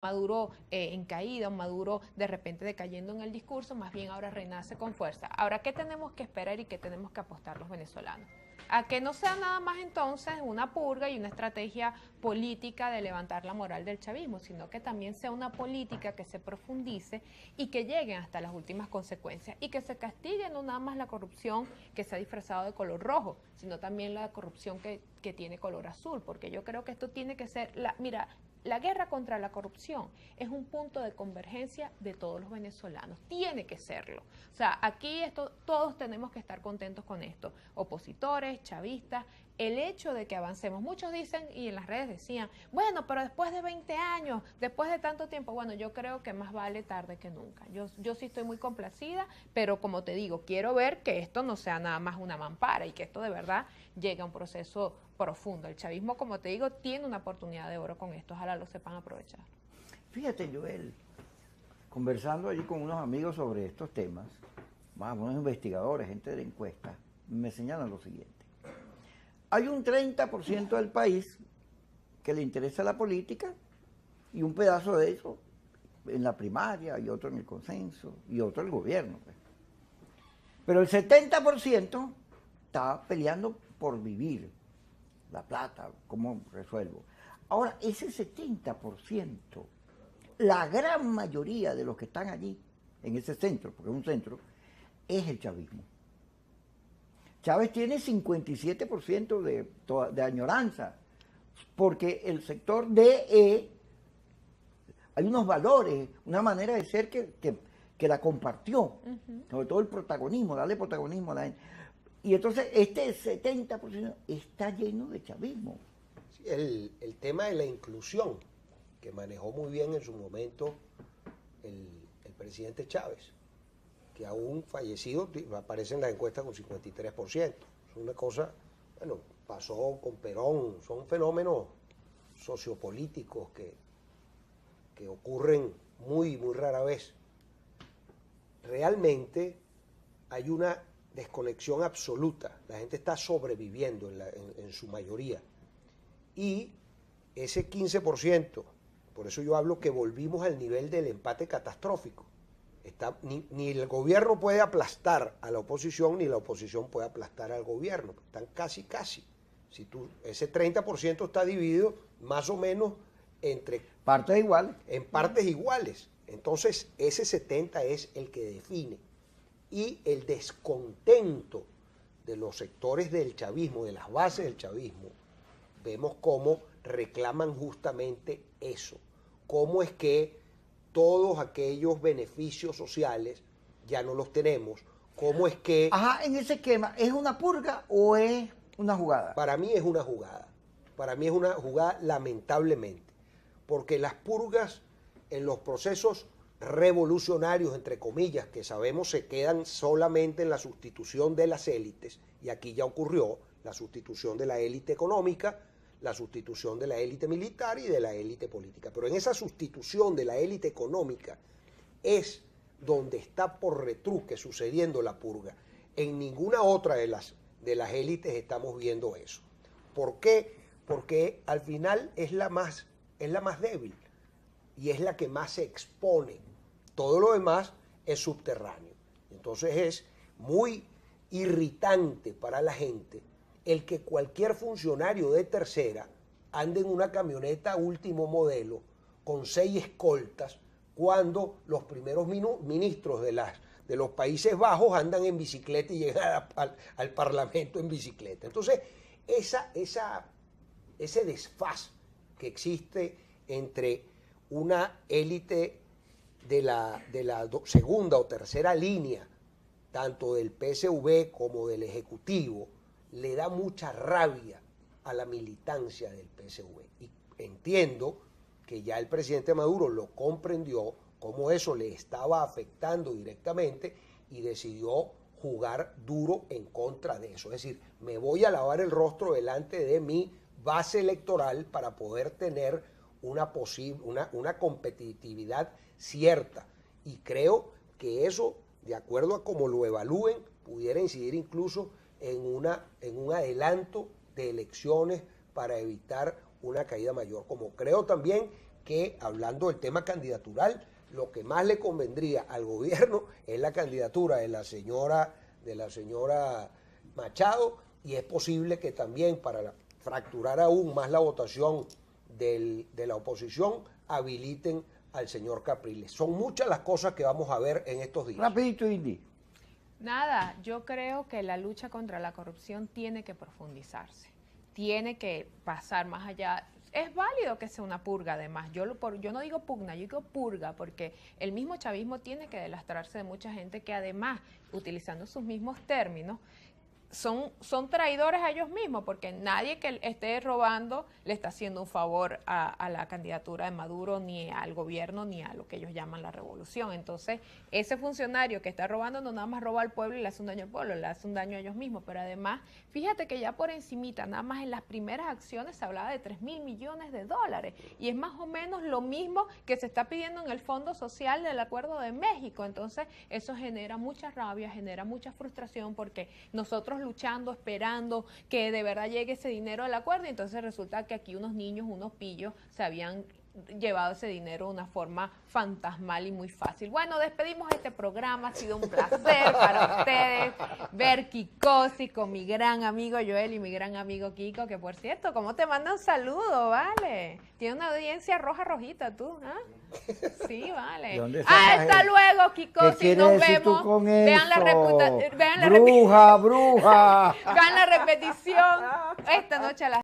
Maduro en caída, un Maduro de repente decayendo en el discurso, más bien ahora renace con fuerza. Ahora, ¿qué tenemos que esperar y qué tenemos que apostar los venezolanos? A que no sea nada más entonces una purga y una estrategia política de levantar la moral del chavismo, sino que también sea una política que se profundice y que lleguen hasta las últimas consecuencias y que se castigue no nada más la corrupción que se ha disfrazado de color rojo, sino también la corrupción que tiene color azul, porque yo creo que esto tiene que ser, mira, la guerra contra la corrupción es un punto de convergencia de todos los venezolanos, tiene que serlo. O sea, aquí todos tenemos que estar contentos con esto, opositores, chavistas, el hecho de que avancemos. Muchos dicen, y en las redes decían, bueno, pero después de 20 años, después de tanto tiempo, bueno, yo creo que más vale tarde que nunca. Yo sí estoy muy complacida, pero como te digo, quiero ver que esto no sea nada más una mampara y que esto de verdad llegue a un proceso profundo. El chavismo, como te digo, tiene una oportunidad de oro con esto, ojalá lo sepan aprovechar. Fíjate, Joel, conversando allí con unos amigos sobre estos temas, unos investigadores, gente de la encuesta, me señalan lo siguiente. Hay un 30% del país que le interesa la política y un pedazo de eso en la primaria y otro en el consenso y otro en el gobierno. Pues. Pero el 70% está peleando por vivir, la plata, cómo resuelvo. Ahora, ese 70%, la gran mayoría de los que están allí, en ese centro, porque es un centro, es el chavismo. Chávez tiene 57% de añoranza, porque el sector DE, hay unos valores, una manera de ser que la compartió, sobre todo el protagonismo, darle protagonismo a la gente. Y entonces este 70% está lleno de chavismo. Sí, el tema de la inclusión, que manejó muy bien en su momento el presidente Chávez, que aún fallecido aparece en la encuesta con 53%. Es una cosa, bueno, pasó con Perón, son fenómenos sociopolíticos que ocurren muy, muy rara vez. Realmente hay una desconexión absoluta, la gente está sobreviviendo en su mayoría. Y ese 15%, por eso yo hablo que volvimos al nivel del empate catastrófico. Ni el gobierno puede aplastar a la oposición, ni la oposición puede aplastar al gobierno. Están casi. Ese 30% está dividido más o menos entre partes iguales. En partes iguales. Entonces, ese 70 es el que define. Y el descontento de los sectores del chavismo, de las bases del chavismo, vemos cómo reclaman justamente eso. Cómo es que todos aquellos beneficios sociales ya no los tenemos. ¿Cómo es que...? Ajá, en ese esquema, ¿es una purga o es una jugada? Para mí es una jugada. Para mí es una jugada lamentablemente. Porque las purgas en los procesos revolucionarios, entre comillas, que sabemos se quedan solamente en la sustitución de las élites, y aquí ya ocurrió la sustitución de la élite económica, la sustitución de la élite militar y de la élite política. Pero en esa sustitución de la élite económica es donde está por retruque sucediendo la purga. En ninguna otra de las élites estamos viendo eso. ¿Por qué? Porque al final es la más débil y es la que más se expone. Todo lo demás es subterráneo. Entonces es muy irritante para la gente el que cualquier funcionario de tercera ande en una camioneta último modelo con 6 escoltas cuando los primeros ministros de los Países Bajos andan en bicicleta y llegan al Parlamento en bicicleta. Entonces, ese desfaz que existe entre una élite de la segunda o tercera línea, tanto del PSV como del Ejecutivo, le da mucha rabia a la militancia del PSV. Y entiendo que ya el presidente Maduro lo comprendió, cómo eso le estaba afectando directamente y decidió jugar duro en contra de eso. Es decir, me voy a lavar el rostro delante de mi base electoral para poder tener una competitividad cierta. Y creo que eso, de acuerdo a cómo lo evalúen, pudiera incidir incluso en un adelanto de elecciones para evitar una caída mayor. Como creo también que, hablando del tema candidatural, lo que más le convendría al gobierno es la candidatura de la señora Machado, y es posible que también, para fracturar aún más la votación de la oposición, habiliten al señor Capriles. Son muchas las cosas que vamos a ver en estos días. Rapidito, Indy. Nada, yo creo que la lucha contra la corrupción tiene que profundizarse, tiene que pasar más allá. Es válido que sea una purga, además. Yo no digo pugna, yo digo purga, porque el mismo chavismo tiene que delastrarse de mucha gente que, además, utilizando sus mismos términos, son traidores a ellos mismos, porque nadie que esté robando le está haciendo un favor a la candidatura de Maduro, ni al gobierno, ni a lo que ellos llaman la revolución. Entonces, ese funcionario que está robando no nada más roba al pueblo y le hace un daño al pueblo, le hace un daño a ellos mismos, pero además, fíjate que ya por encimita, nada más en las primeras acciones se hablaba de 3.000 millones de dólares, y es más o menos lo mismo que se está pidiendo en el Fondo Social del Acuerdo de México. Entonces, eso genera mucha rabia, genera mucha frustración, porque nosotros luchando, esperando que de verdad llegue ese dinero al acuerdo, y entonces resulta que aquí unos niños, unos pillos, se habían llevado ese dinero de una forma fantasmal y muy fácil. Bueno, despedimos este programa, ha sido un placer para ustedes ver Kikosi con mi gran amigo Joel y mi gran amigo Kiko, que por cierto, ¿cómo te mandan saludos, vale? Tiene una audiencia rojita tú, ¿ah? Sí, vale. Hasta luego, Kikosi, nos vemos. Vean la bruja. vean la repetición esta noche a las